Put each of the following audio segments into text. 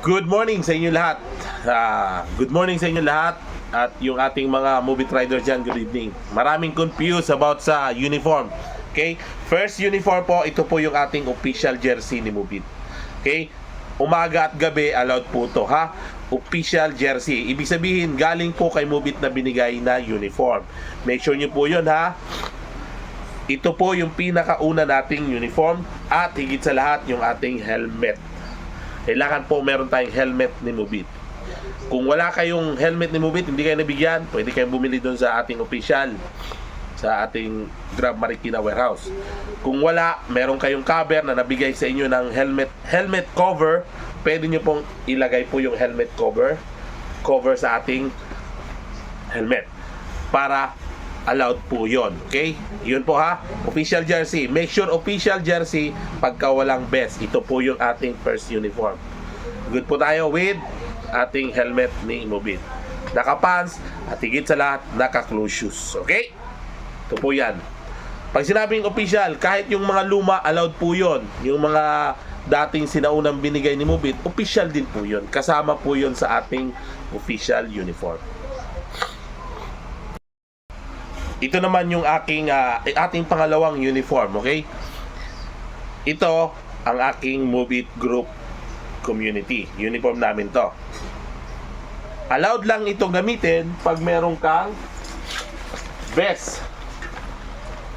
Good morning sa inyo lahat. Good morning sa inyo lahat. At yung ating mga movie rider dyan, good evening. Maraming confused about sa uniform. Okay? First uniform po, ito po yung ating official jersey ni Movit. Okay? Umaga at gabi, allowed po to, ha? Official jersey. Ibig sabihin, galing po kay Movit na binigay na uniform. Make sure nyo po yun, ha? Ito po yung pinakauna nating uniform. At higit sa lahat, yung ating helmet. Kailangan po meron tayong helmet ni Movit. Kung wala kayong helmet ni Movit, hindi kayo nabigyan, pwede kayong bumili doon sa ating official, sa ating Grab Marikina warehouse. Kung wala, meron kayong cover na nabigay sa inyo ng helmet cover, pwede nyo pong ilagay po yung helmet cover sa ating helmet para allowed po yon. Okay? Yun po, ha? Official jersey. Make sure official jersey pagka walang vest. Ito po yung ating first uniform. Good po tayo with ating helmet ni Movit. Naka-pants at higit sa lahat, naka-close shoes. Okay? Ito po yan. Pag sinabing official, kahit yung mga luma, allowed po yon. Yung mga dating sinaunang binigay ni Movit, official din po yon. Kasama po yon sa ating official uniform. Ito naman yung ating pangalawang uniform, okay? Ito ang aking Movit Group Community. Uniform namin to. Allowed lang ito gamitin pag meron kang vest.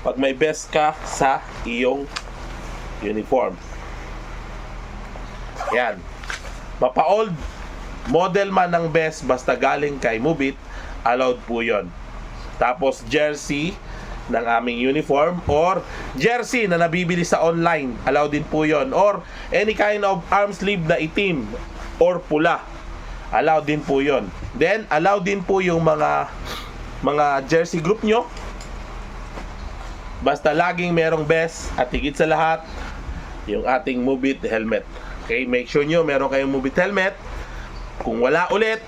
Pag may vest ka sa iyong uniform. Yan. Mapa-old model man ng vest basta galing kay Movit, allowed po yon. Tapos jersey ng aming uniform or jersey na nabibili sa online, allowed din po yon. Or any kind of arm sleeve na itim or pula, allowed din po yon. Then allowed din po yung mga jersey group nyo, basta laging merong vest at higit sa lahat yung ating Movit helmet. Okay, make sure nyo meron kayong Movit helmet. Kung wala ulit,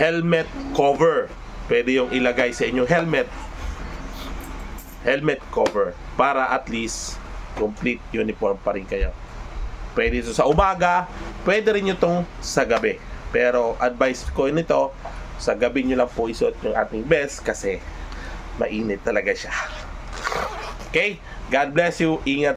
helmet cover. Pwede yung ilagay sa inyong helmet cover para at least complete uniform pa rin kayo. Pwede ito sa umaga, pwede rin itong sa gabi. Pero advice ko nito, sa gabi nyo lang po isuot yung ating vest kasi mainit talaga siya. Okay? God bless you. Ingat.